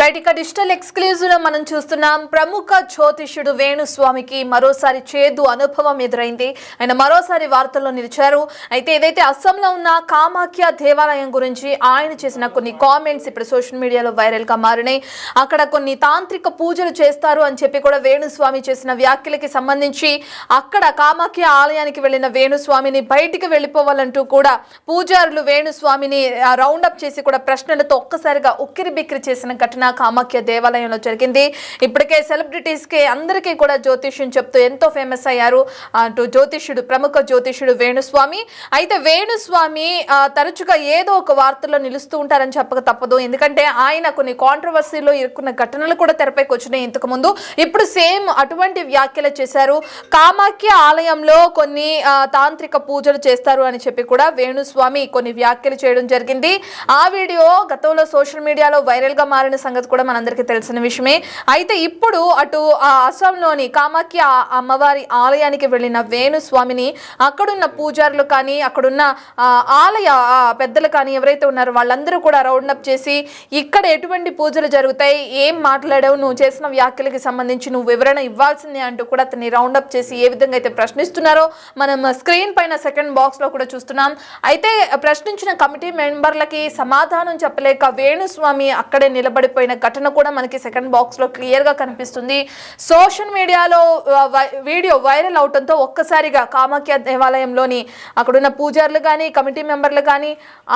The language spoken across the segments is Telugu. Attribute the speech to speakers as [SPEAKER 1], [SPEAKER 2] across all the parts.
[SPEAKER 1] రైట్ ఇక డిజిటల్ ఎక్స్క్లూజివ్ లో మనం చూస్తున్నాం. ప్రముఖ జ్యోతిష్యుడు వేణుస్వామికి మరోసారి చేదు అనుభవం ఎదురైంది. ఆయన మరోసారి వార్తల్లో నిలిచారు. అయితే ఏదైతే అస్సాంలో ఉన్న కామాఖ్య దేవాలయం గురించి ఆయన చేసిన కొన్ని కామెంట్స్ ఇప్పుడు సోషల్ మీడియాలో వైరల్ గా మారినాయి. అక్కడ కొన్ని తాంత్రిక పూజలు చేస్తారు అని చెప్పి కూడా వేణుస్వామి చేసిన వ్యాఖ్యలకి సంబంధించి అక్కడ కామాఖ్య ఆలయానికి వెళ్లిన వేణుస్వామిని బయటికి వెళ్లిపోవాలంటూ కూడా పూజారులు వేణుస్వామిని రౌండప్ చేసి కూడా ప్రశ్నలతో ఒక్కసారిగా ఉక్కిరి బిక్కిరి చేసిన ఘటన కామాఖ్య దేవాలయంలో జరిగింది. ఇప్పటికే సెలబ్రిటీస్ కి అందరికీ కూడా జ్యోతిష్యం చెప్తూ ఎంతో ఫేమస్ అయ్యారు అటు జ్యోతిష్యుడు, ప్రముఖ జ్యోతిష్యుడు వేణుస్వామి. అయితే వేణుస్వామి తరచుగా ఏదో ఒక వార్తల్లో నిలుస్తూ ఉంటారని చెప్పక తప్పదు. ఎందుకంటే ఆయన కొన్ని కాంట్రవర్సీలో ఇరుక్కున్న ఘటనలు కూడా తెరపైకి వచ్చినాయి ఇంతకు ముందు. ఇప్పుడు సేమ్ అటువంటి వ్యాఖ్యలు చేశారు. కామాఖ్య ఆలయంలో కొన్ని తాంత్రిక పూజలు చేస్తారు అని చెప్పి కూడా వేణుస్వామి కొన్ని వ్యాఖ్యలు చేయడం జరిగింది. ఆ వీడియో గతంలో సోషల్ మీడియాలో వైరల్ గా మారిన సంగతి కూడా మనందరికీ తెలిసిన విషయమే. అయితే ఇప్పుడు అటు అస్సాంలోని కామాఖ్య అమ్మవారి ఆలయానికి వెళ్లిన వేణుస్వామిని అక్కడున్న పూజారులు కానీ అక్కడున్న ఆలయ పెద్దలు కానీ ఎవరైతే ఉన్నారో వాళ్ళందరూ కూడా రౌండప్ చేసి ఇక్కడ ఎటువంటి పూజలు జరుగుతాయి, ఏం మాట్లాడావు, నువ్వు చేసిన వ్యాఖ్యలకి సంబంధించి నువ్వు వివరణ ఇవ్వాల్సిందే అంటూ కూడా అతన్ని రౌండప్ చేసి ఏ విధంగా అయితే ప్రశ్నిస్తున్నారో మనం స్క్రీన్ పైన సెకండ్ బాక్స్ లో కూడా చూస్తున్నాం. అయితే ప్రశ్నించిన కమిటీ మెంబర్లకి సమాధానం చెప్పలేక వేణుస్వామి అక్కడే నిలబడిపోయిన ఘటన కూడా మనకి సెకండ్ బాక్స్ లో క్లియర్ గా కనిపిస్తుంది. సోషల్ మీడియాలో వీడియో వైరల్ అవడంతో ఒక్కసారిగా కామాఖ్య దేవాలయంలోని అక్కడున్న పూజారులు కానీ కమిటీ మెంబర్లు కానీ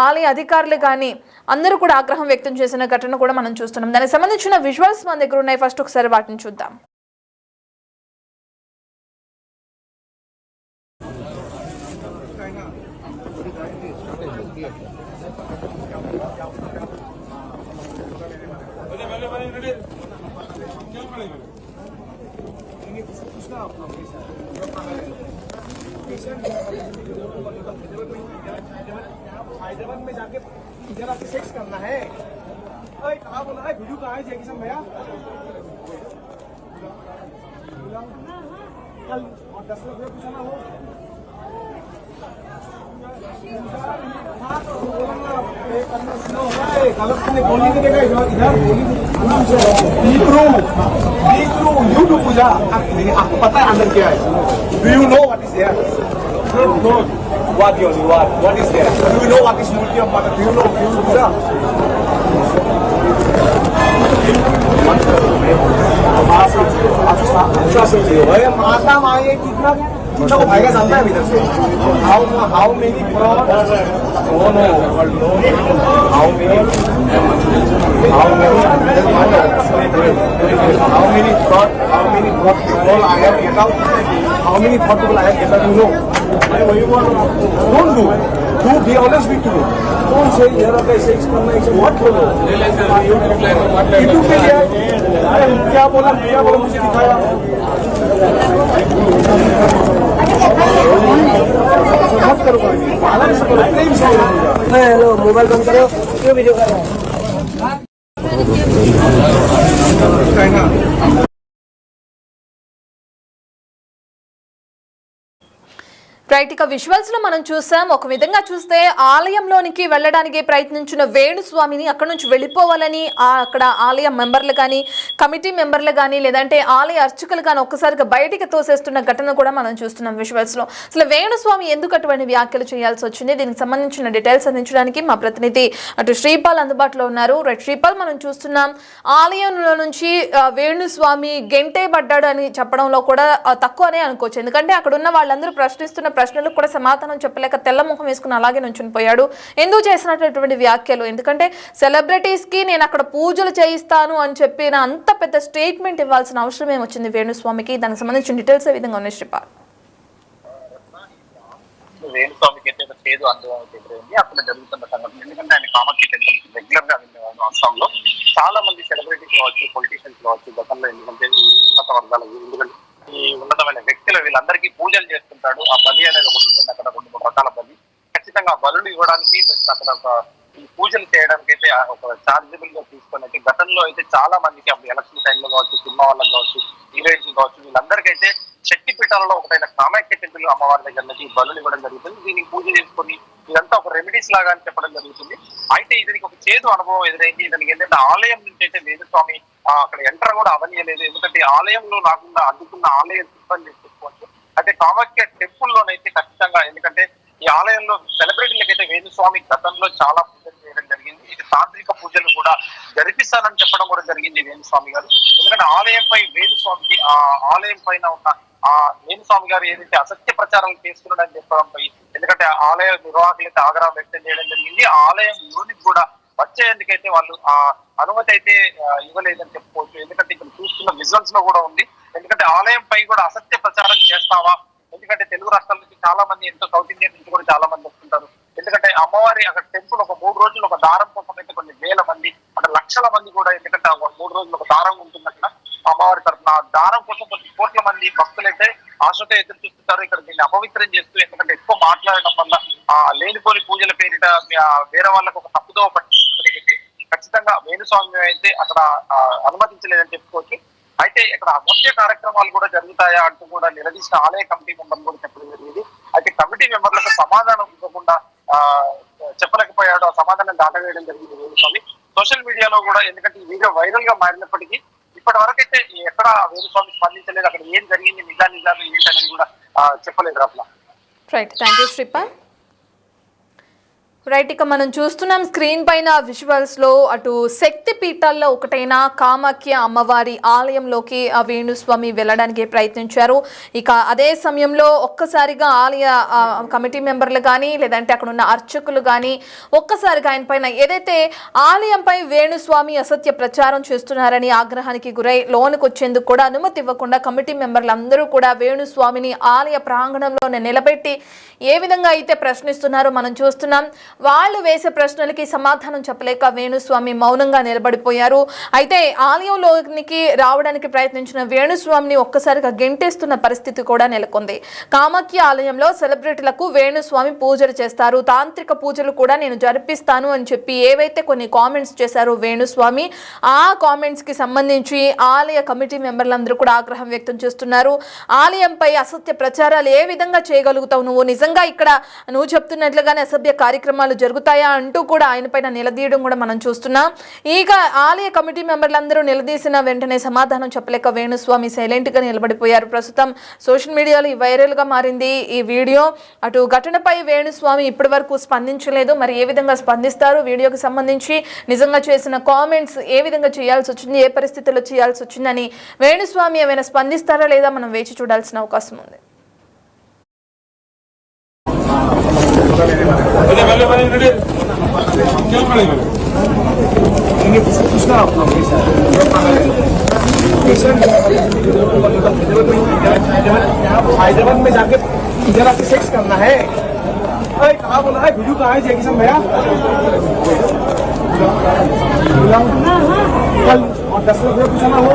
[SPEAKER 1] ఆలయ అధికారులు కానీ అందరూ కూడా ఆగ్రహం వ్యక్తం చేసిన ఘటన కూడా మనం చూస్తున్నాం. దానికి సంబంధించిన విజువల్స్ మన దగ్గర ఉన్నాయి. ఫస్ట్ ఒకసారి వాటిని చూద్దాం.
[SPEAKER 2] हैदराबाद में जाके जरा से सेक्स करना है। ओए कहाँ बोला है वीडियो कहाँ है जैकिसन भैया? कल 10 लाख रुपये पूछा ना हो। गलत बोली नहीं देगा इधर यूट्यूब पूजा आपको पता है अंदर क्या है? Do you know what is there? What is there? Do you know what is Murti of Mata? Do you know Puja? माता मांगे कितना को भाईगा जानता है इधर से? How many fraud? No. How many fraud? How many people I have get out? How many fraud people I have get out? You know? Don't do. Be honest with you. Don't say here okay sex करना है what बोलो? YouTube पे क्या? अरे क्या बोला मुझे दिखाया. मत करो पालन से करो प्रेम से करो. हेलो मोबाइल बंद करो क्यों वीडियो कर रहा है?
[SPEAKER 1] రైట్ ఇక విజువల్స్ లో మనం చూసాం. ఒక విధంగా చూస్తే ఆలయంలోనికి వెళ్ళడానికి ప్రయత్నించిన వేణుస్వామిని అక్కడ నుంచి వెళ్ళిపోవాలని అక్కడ ఆలయ మెంబర్లు కానీ కమిటీ మెంబర్లు కానీ లేదంటే ఆలయ అర్చకులు కానీ ఒక్కసారిగా బయటికి తోసేస్తున్న ఘటన కూడా మనం చూస్తున్నాం విజువల్స్ లో. అసలు వేణుస్వామి ఎందుకు అటువంటి వ్యాఖ్యలు చేయాల్సి వచ్చింది, దీనికి సంబంధించిన డీటెయిల్స్ అందించడానికి మా ప్రతినిధి అటు శ్రీపాల్ అందుబాటులో ఉన్నారు. రైట్ శ్రీపాల్, మనం చూస్తున్నాం ఆలయంలో నుంచి వేణుస్వామి గెంటే పడ్డాడు అని చెప్పడంలో కూడా తక్కువనే అనుకోవచ్చు. ఎందుకంటే అక్కడ ఉన్న వాళ్ళందరూ ప్రశ్నిస్తున్న ప్రశ్నలకు కూడా సమాధానం చెప్పలేక తెల్లముఖం వేసుకుని అలాగే నుంచుని పోయాడు. ఎందుకు చేసినటువంటి వ్యాఖ్యలు? ఎందుకంటే సెలబ్రిటీస్ కి నేను అక్కడ పూజలు చేయిస్తాను అని చెప్పిన అంత పెద్ద స్టేట్మెంట్ ఇవ్వాల్సిన అవసరం ఏమొచ్చింది వేణుస్వామికి? దానికి సంబంధించిన డీటెయిల్స్ ఏ విధంగా ఉన్నాయి శ్రీపాల్?
[SPEAKER 3] వేణుస్వామికి అయితే చేదు అనుభవం ఎదురైంది అక్కడ జరుగుతున్న సంఘటన. ఎందుకంటే ఆయన కామాఖ్య టెంపుల్ రెగ్యులర్ గా వెళ్ళేవాడు. అస్సాంలో చాలా మంది సెలబ్రిటీస్ కావచ్చు, పొలిటీషియన్స్ కావచ్చు, గతంలో ఎందుకంటే ఉన్నత వర్గాల ఎందుకంటే ఈ ఉన్నతమైన వ్యక్తులు వీళ్ళందరికీ పూజలు చేస్తుంటాడు. ఆ బలి అనేది ఒకటి ఉంటుంది అక్కడ, 2-3 రకాల బలి. ఖచ్చితంగా బలులు ఇవ్వడానికి అక్కడ ఈ పూజలు చేయడానికి అయితే ఒక చార్జబుల్ గా తీసుకొని అయితే గతంలో అయితే చాలా మందికి అప్పుడు ఎలక్షన్ టైంలో కావచ్చు, సినిమా వాళ్ళకి కావచ్చు, ఈవెంట్స్ కావచ్చు, వీళ్ళందరికైతే శక్తి పీఠాలలో ఒకటైన కామాఖ్య టెంపుల్ అమ్మవారి దగ్గరకి బలులు ఇవ్వడం జరుగుతుంది. దీనికి పూజ చేసుకొని ఇదంతా ఒక రెమెడీస్ లాగా అని చెప్పడం జరుగుతుంది. అయితే ఇతనికి ఒక చేదు అనుభవం ఎదురైంది. ఇతనికి ఏంటంటే ఆలయం నుంచి అయితే వేణుస్వామి అక్కడ ఎంటర్ కూడా అవనీయలేదు. ఎందుకంటే ఆలయంలో రాకుండా అడ్డుకున్న ఆలయ సిబ్బంది చెప్పుకోవచ్చు. అయితే కామాఖ్య టెంపుల్ లోనైతే ఖచ్చితంగా, ఎందుకంటే ఈ ఆలయంలో సెలబ్రిటీలకైతే వేణుస్వామి గతంలో చాలా పూజలు చేయడం జరిగింది. ఇది తాంత్రిక పూజలు కూడా జరిపిస్తానని చెప్పడం కూడా జరిగింది వేణుస్వామి గారు. ఎందుకంటే ఆలయంపై వేణుస్వామికి ఆ ఆలయం పైన ఉన్న వేణుస్వామి గారు ఏదైతే అసత్య ప్రచారాలు చేస్తున్నాడని చెప్పడంపై, ఎందుకంటే ఆలయ నిర్వాహకులు అయితే ఆగ్రహం వ్యక్తం చేయడం జరిగింది. ఆ ఆలయం యూనిట్ కూడా వచ్చేందుకైతే వాళ్ళు అనుమతి అయితే ఇవ్వలేదని చెప్పుకోవచ్చు. ఎందుకంటే ఇక్కడ చూస్తున్న విజువల్స్ లో కూడా ఉంది. ఎందుకంటే ఆలయం పై కూడా అసత్య ప్రచారం చేస్తావా, ఎందుకంటే తెలుగు రాష్ట్రాల నుంచి చాలా మంది, ఎంతో సౌత్ ఇండియన్ నుంచి కూడా చాలా మంది వస్తుంటారు. ఎందుకంటే అమ్మవారి అక్కడ టెంపుల్ ఒక 3 రోజులు ఒక దారం కోసం అయితే కొన్ని వేల మంది, అంటే లక్షల మంది కూడా, ఎందుకంటే 3 రోజులు ఒక దారం ఉంటుంది అక్కడ అమ్మవారి తరఫున. ఆ దారం కోసం కొన్ని కోట్ల మంది భక్తులు అయితే ఆశతో ఎదురు చూస్తుంటారు. ఇక్కడ దీన్ని అపవిత్రం చేస్తూ, ఎందుకంటే ఎక్కువ మాట్లాడడం వల్ల లేనిపోని పూజల పేరిట వేరే వాళ్ళకు ఒక తప్పుదో పట్టి ఖచ్చితంగా వేణుస్వామి అయితే అక్కడ అనుమతించలేదని చెప్పుకోవచ్చు. అయితే ఇక్కడ అమృత్య కార్యక్రమాలు కూడా జరుగుతాయా అంటూ కూడా నిలదీసిన ఆలయ కమిటీ మెంబర్లు కూడా చెప్పడం జరిగింది. అయితే కమిటీ మెంబర్లకు సమాధానం ఇవ్వకుండా చెప్పలేకపోయాడు. ఆ సమాధానం దాటవేయడం జరిగింది వేణుస్వామి. సోషల్ మీడియాలో కూడా, ఎందుకంటే ఈ వీడియో వైరల్ గా మారినప్పటికీ ఇప్పటి వరకు అయితే ఎక్కడ వేణుస్వామి స్పందించలేదు. అక్కడ ఏం జరిగింది, నిజాలు ఏంటనేది కూడా చెప్పలేదు. అట్లా
[SPEAKER 1] right, thank you Sripal. Right, ఇక మనం చూస్తున్నాం స్క్రీన్ పైన విజువల్స్ లో అటు శక్తి పీఠాల్లో ఒకటైన కామాఖ్య అమ్మవారి ఆలయంలోకి ఆ వేణుస్వామి వెళ్ళడానికి ప్రయత్నించారు. ఇక అదే సమయంలో ఒక్కసారిగా ఆలయ కమిటీ మెంబర్లు కానీ, లేదంటే అక్కడ ఉన్న అర్చకులు కానీ ఒక్కసారిగా ఆయన పైన ఏదైతే ఆలయంపై వేణుస్వామి అసత్య ప్రచారం చేస్తున్నారని ఆగ్రహానికి గురై లోనికి వచ్చేందుకు కూడా అనుమతి ఇవ్వకుండా కమిటీ మెంబర్లు అందరూ కూడా వేణుస్వామిని ఆలయ ప్రాంగణంలోనే నిలబెట్టి ఏ విధంగా అయితే ప్రశ్నిస్తున్నారో మనం చూస్తున్నాం. వాళ్ళు వేసే ప్రశ్నలకి సమాధానం చెప్పలేక వేణుస్వామి మౌనంగా నిలబడిపోయారు. అయితే ఆలయంలోనికి రావడానికి ప్రయత్నించిన వేణుస్వామిని ఒక్కసారిగా గెంటేస్తున్న పరిస్థితి కూడా నెలకొంది. కామాఖ్య ఆలయంలో సెలబ్రిటీలకు వేణుస్వామి పూజలు చేస్తారు, తాంత్రిక పూజలు కూడా నేను జరిపిస్తాను అని చెప్పి ఏవైతే కొన్ని కామెంట్స్ చేశారో వేణుస్వామి, ఆ కామెంట్స్ కి సంబంధించి ఆలయ కమిటీ మెంబర్లందరూ కూడా ఆగ్రహం వ్యక్తం చేస్తున్నారు. ఆలయంపై అసత్య ప్రచారాలు ఏ విధంగా చేయగలుగుతావు నువ్వు, నిజంగా ఇక్కడ నువ్వు చెప్తున్నట్లుగానే అసభ్య కార్యక్రమాలు జరుగుతాయా అంటూ కూడా ఆయన పైన నిలదీయడం కూడా మనం చూస్తున్నాం. ఇక ఆలయ కమిటీ మెంబర్లందరూ నిలదీసిన వెంటనే సమాధానం చెప్పలేక వేణుస్వామి సైలెంట్ గా నిలబడిపోయారు. ప్రస్తుతం సోషల్ మీడియాలో వైరల్ గా మారింది ఈ వీడియో. అటు ఘటనపై వేణుస్వామి ఇప్పటి వరకు స్పందించలేదు. మరి ఏ విధంగా స్పందిస్తారు, వీడియోకి సంబంధించి నిజంగా చేసిన కామెంట్స్ ఏ విధంగా చేయాల్సి వచ్చింది, ఏ పరిస్థితుల్లో చేయాల్సి వచ్చిందని వేణుస్వామి ఏమైనా స్పందిస్తారా లేదా మనం వేచి చూడాల్సిన అవకాశం ఉంది.
[SPEAKER 2] हैदराबाद में जाके इधर आके सेक्स करना है। कहाँ बोला है वीडियो कहाँ है जैकिसन भैया? कल और 10 लोग पूछा ना हो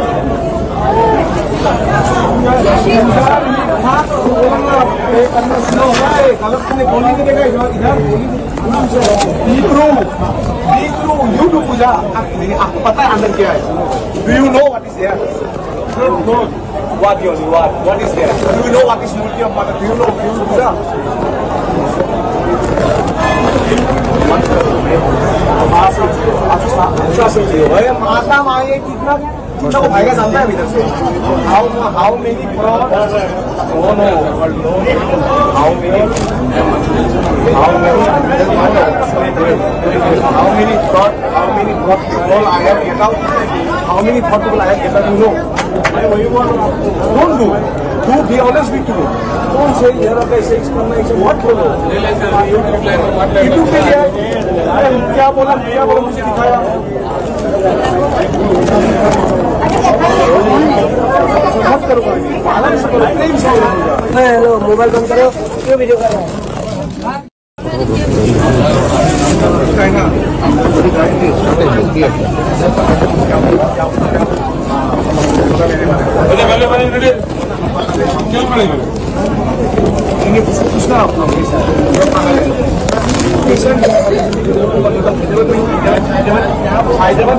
[SPEAKER 2] गलत बोलने के देगा इधर यूट्यूब पूजा आपको पता है अंदर क्या है? Do you know what is there? What is there? Do you know what is Murti of Mother? Do you know पूजा? माता मांगे कितना को भाईगा जानता है इधर से? How many fraud? No. How many fraud? How many people I have get out? How many fraud people I have get out? You know? Don't do. Be honest with you. Don't say here okay say करना है what बोलो? YouTube पे लिया क्या बोला मुझे दिखाया. मत करो पालन से करो प्रेम से. हेलो मोबाइल बंद करो क्यों वीडियो कर रहा है? पूछना हैदराबाद